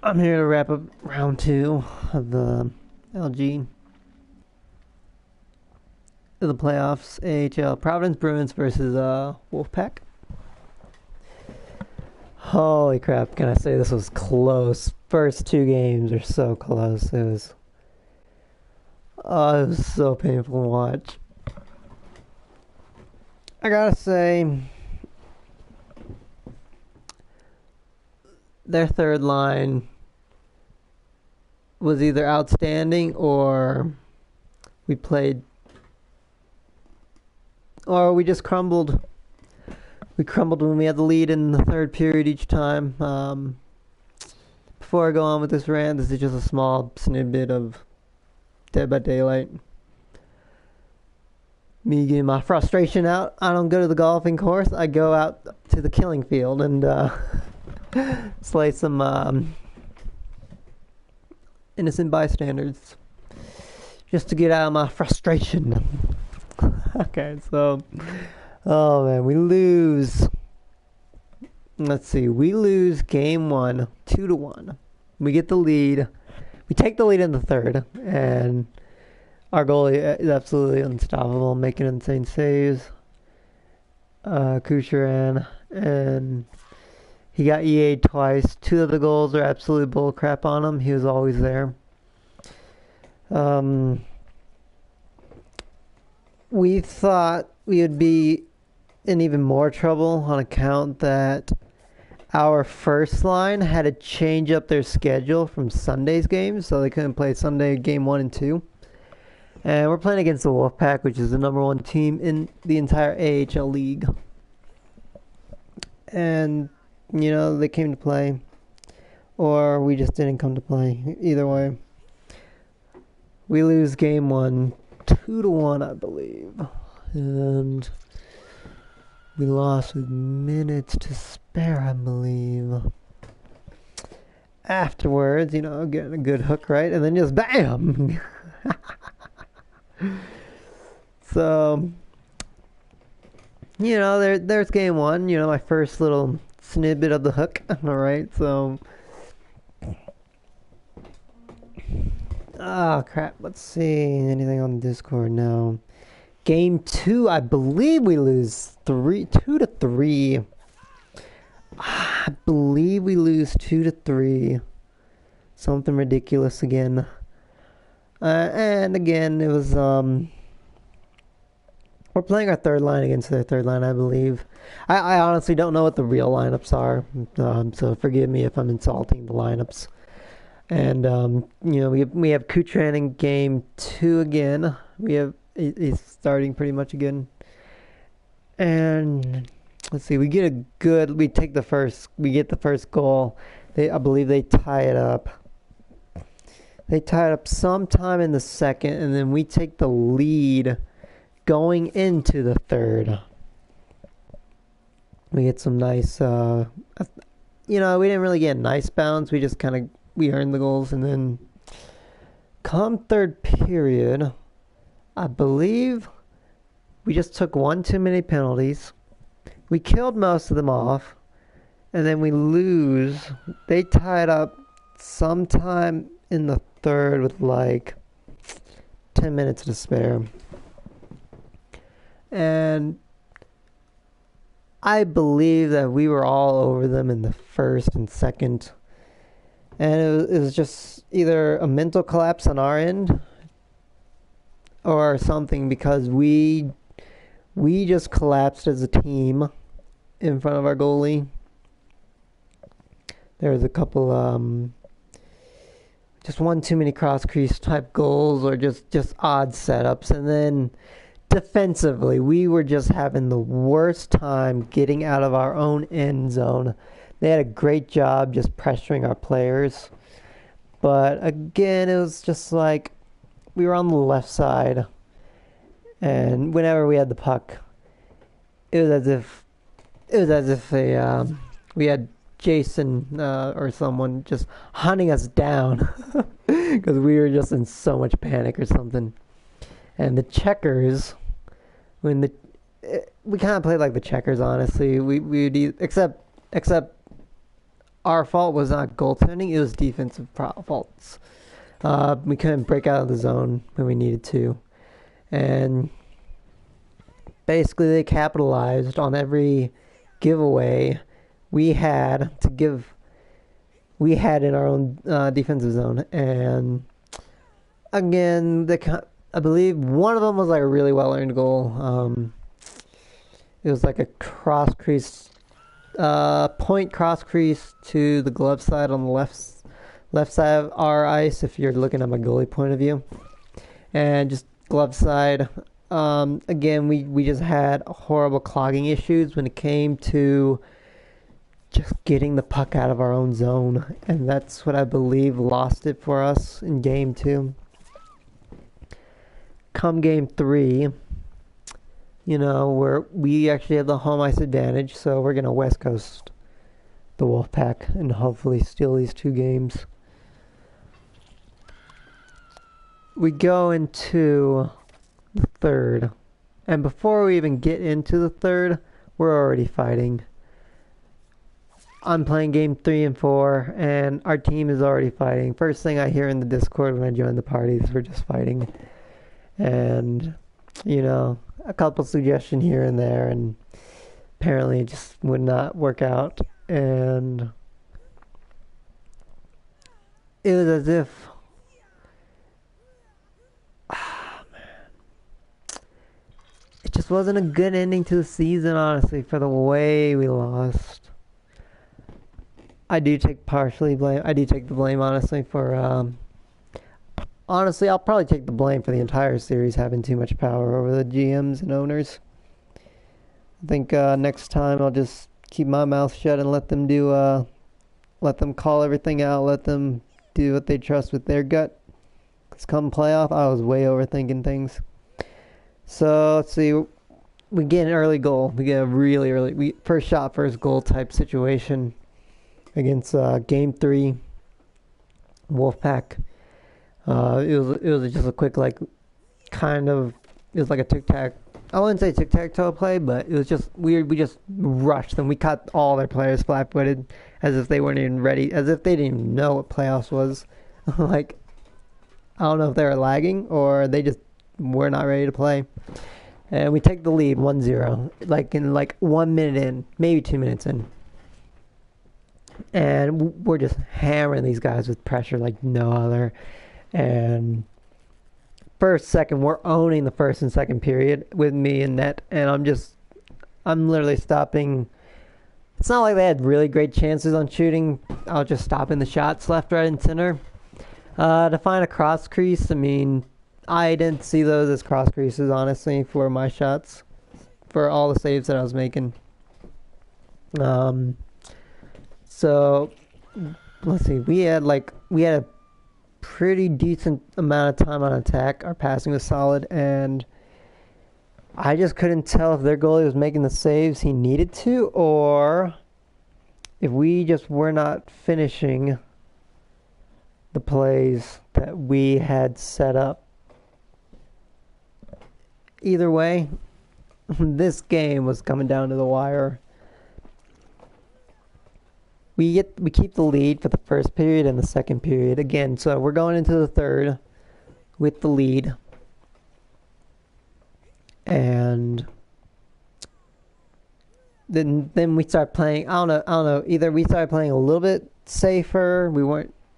I'm here to wrap up round two of the LG of the playoffs. AHL Providence Bruins versus Wolfpack. Holy crap! Can I say this was close? First two games are so close. It was so painful to watch. I gotta say, their third line was either outstanding or we played, or we just crumbled. We crumbled when we had the lead in the third period each time. Before I go on with this rant, this is just a small snippet of Dead by Daylight. Me getting my frustration out. I don't go to the golfing course. I go out to the killing field and slay some innocent bystanders just to get out of my frustration. Okay, so, oh man, we lose. Let's see, we lose game one, 2-1. We get the lead. We take the lead in the third, and our goalie is absolutely unstoppable, making insane saves. Kucheran, and he got EA'd twice. Two of the goals are absolute bullcrap on him. He was always there. We thought we would be in even more trouble on account that our first line had to change up their schedule from Sunday's games, so they couldn't play Sunday game 1 and 2. And we're playing against the Wolfpack, which is the number one team in the entire AHL league. And, they came to play, or we just didn't come to play. Either way, we lose game 1, 2-1, I believe. And we lost with minutes to spare, I believe. Afterwards, getting a good hook right, and then just BAM! So, there's game 1, my first little snippet of the hook. Alright, so. Oh, crap. Let's see. Anything on Discord now? Game 2, I believe we lose 2-3. I believe we lose 2-3. Something ridiculous again. And again, it was, we're playing our third line against their third line, I believe. I honestly don't know what the real lineups are, so forgive me if I'm insulting the lineups. And, we have Kucheran in game 2 again. He's starting pretty much again. And, let's see, we get the first goal. I believe they tie it up. They tie it up sometime in the second, and then we take the lead going into the third. We get some nice, we didn't really get nice bounce. We just we earned the goals, and then come third period, I believe we just took one too many penalties. We killed most of them off, and then we lose. They tied up sometime in the third with 10 minutes to spare. And I believe that we were all over them in the first and second. And it was just either a mental collapse on our end or something, because we just collapsed as a team in front of our goalie. There was a couple just one too many cross crease type goals, or just odd setups. And then defensively, we were just having the worst time getting out of our own end zone. They had a great job just pressuring our players. But again, it was just we were on the left side. And whenever we had the puck, it was as if we had Jason or someone just hunting us down because we were just in so much panic or something. And the checkers, we kind of played like the checkers, honestly. We would except our fault was not goaltending; it was defensive faults. We couldn't break out of the zone when we needed to, and basically they capitalized on every giveaway we had to give. We had in our own defensive zone, and again, I believe one of them was like a really well earned goal. It was like a cross crease, point cross crease to the glove side on the left side of our ice. If you're looking at my goalie point of view, and just glove side. Again, we just had horrible clogging issues when it came to just getting the puck out of our own zone, and that's what I believe lost it for us in game 2. Come game 3, where we actually have the home ice advantage, so we're gonna West Coast the Wolfpack and hopefully steal these 2 games. We go into the third, and before we even get into the third, we're already fighting. I'm playing game 3 and 4, and our team is already fighting. First thing I hear in the Discord when I join the party is we're just fighting. And, a couple suggestions here and there, and apparently it just would not work out. And it was as if, it just wasn't a good ending to the season, honestly, for the way we lost. I do take the blame, honestly, for, honestly, I'll probably take the blame for the entire series having too much power over the GMs and owners. I think next time I'll just keep my mouth shut and let them let them call everything out, let them do what they trust with their gut. Because come playoff, I was way overthinking things. So, let's see, we get an early goal. We get a really early, first shot, first goal type situation against game 3, Wolfpack. It was just a quick, it was like a tic-tac. I wouldn't say tic-tac-toe play, but it was just weird. We just rushed them. We caught all their players flat-footed as if they weren't even ready, as if they didn't even know what playoffs was. I don't know if they were lagging or they just were not ready to play. And we take the lead 1-0, in 1 minute in, maybe 2 minutes in. And we're just hammering these guys with pressure like no other. And first, second, we're owning the first and second period with me in net. And I'm literally stopping. It's not like they had really great chances on shooting. I was just stopping the shots left, right, and center. To find a cross crease, I didn't see those as cross creases, honestly, for my shots. For all the saves that I was making. So, let's see. We had a pretty decent amount of time on attack. Our passing was solid, and I just couldn't tell if their goalie was making the saves he needed to, or if we just were not finishing the plays that we had set up. Either way, this game was coming down to the wire. We keep the lead for the first period and the second period again. So we're going into the third with the lead, and then we start playing. I don't know. Either we started playing a little bit safer.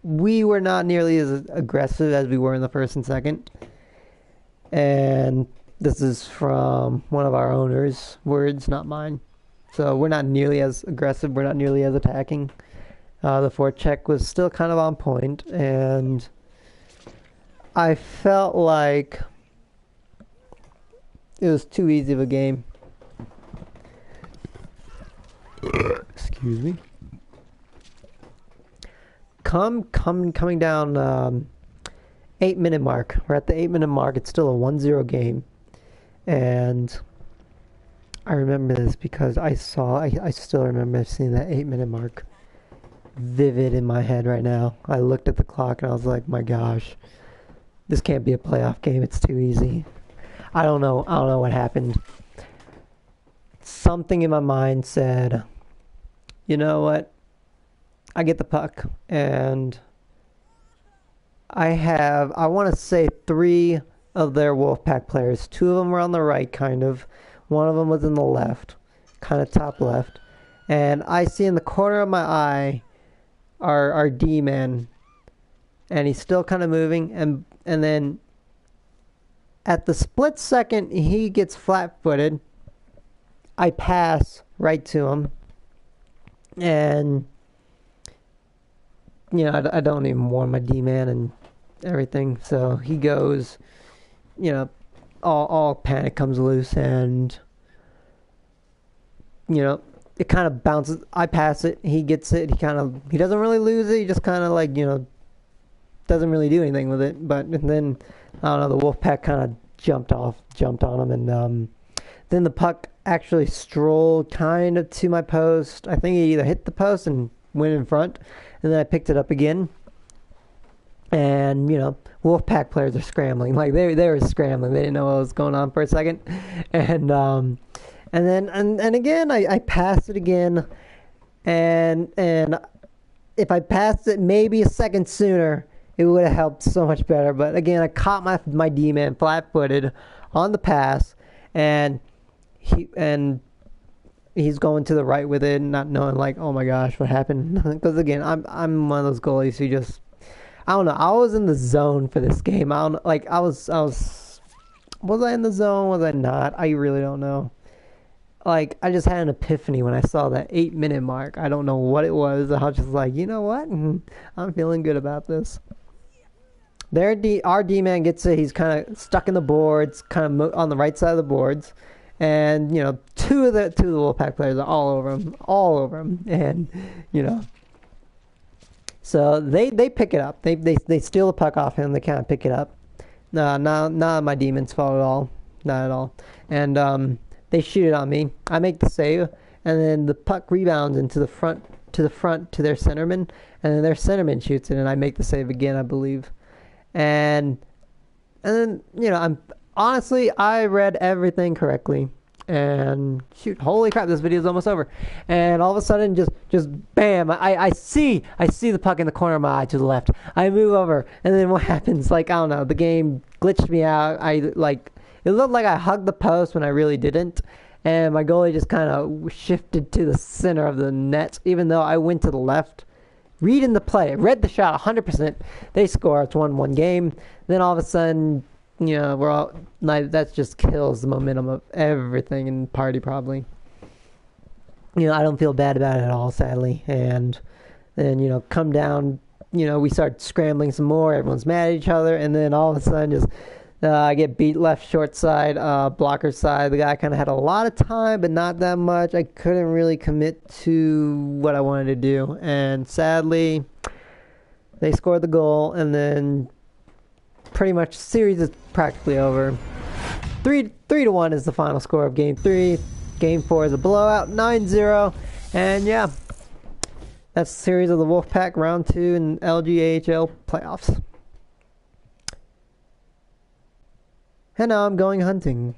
We were not nearly as aggressive as we were in the first and second. And this is from one of our owners' words, not mine. So we're not nearly as aggressive. We're not nearly as attacking. The forecheck was still kind of on point, and I felt like it was too easy of a game. Excuse me. Coming down 8-minute mark. We're at the 8-minute mark. It's still a 1-0 game, and I remember this because I still remember seeing that 8-minute mark vivid in my head right now. I looked at the clock and I was like, my gosh, this can't be a playoff game. It's too easy. I don't know what happened. Something in my mind said, you know what? I get the puck, and I want to say three of their Wolfpack players. Two of them were on the right, kind of. One of them was in the left, kind of top left. And I see in the corner of my eye our D-man, and he's still kind of moving, and then at the split second he gets flat-footed. I pass right to him, and I don't even warn my D-man and everything, so he goes, all panic comes loose, and it kind of bounces. I pass it, he gets it, he doesn't really lose it, he just kind of like, doesn't really do anything with it, and then, I don't know, the Wolfpack kind of jumped on him, and then the puck actually strolled kind of to my post. I think it either hit the post and went in front, and then I picked it up again. And, Wolfpack players are scrambling. Like, they were scrambling. They didn't know what was going on for a second. And then again, I passed it again. And if I passed it maybe a second sooner, it would have helped so much better. But again, I caught my D-man flat-footed on the pass, and he's going to the right with it, not knowing, like, oh my gosh, what happened? Because again, I'm one of those goalies who just, I don't know. I was in the zone for this game. I don't, like, was I in the zone? Was I not? I really don't know. Like, I just had an epiphany when I saw that 8-minute mark. I don't know what it was. I was just like, you know what? I'm feeling good about this. Our D-man gets it. He's kind of stuck in the boards, kind of on the right side of the boards. And, two of the Wolfpack players are all over him. And, so they pick it up. They steal the puck off him. They kind of pick it up. Not my Demon's fault at all. Not at all. And they shoot it on me. I make the save, and then the puck rebounds into the front to their centerman, and then their centerman shoots it, and I make the save again, I believe. And then I read everything correctly. And shoot, holy crap, this video is almost over. And all of a sudden, just bam, I see the puck in the corner of my eye to the left. I move over, and then what happens? Like, I don't know, the game glitched me out. It looked like I hugged the post when I really didn't. And my goalie just kind of shifted to the center of the net, even though I went to the left. Reading the play, read the shot 100%. They score, it's 1-1 game. Then all of a sudden, we're all, like, that just kills the momentum of everything in the party, probably. I don't feel bad about it at all, sadly. And then, come down, we start scrambling some more. Everyone's mad at each other. And then all of a sudden, just I get beat left short side, blocker side. The guy kind of had a lot of time, but not that much. I couldn't really commit to what I wanted to do. And sadly, they scored the goal, and then pretty much series is practically over. 3-1 is the final score of Game 3. Game 4 is a blowout, 9-0. And yeah, that's the series of the Wolfpack Round 2 in LGAHL playoffs. And now I'm going hunting.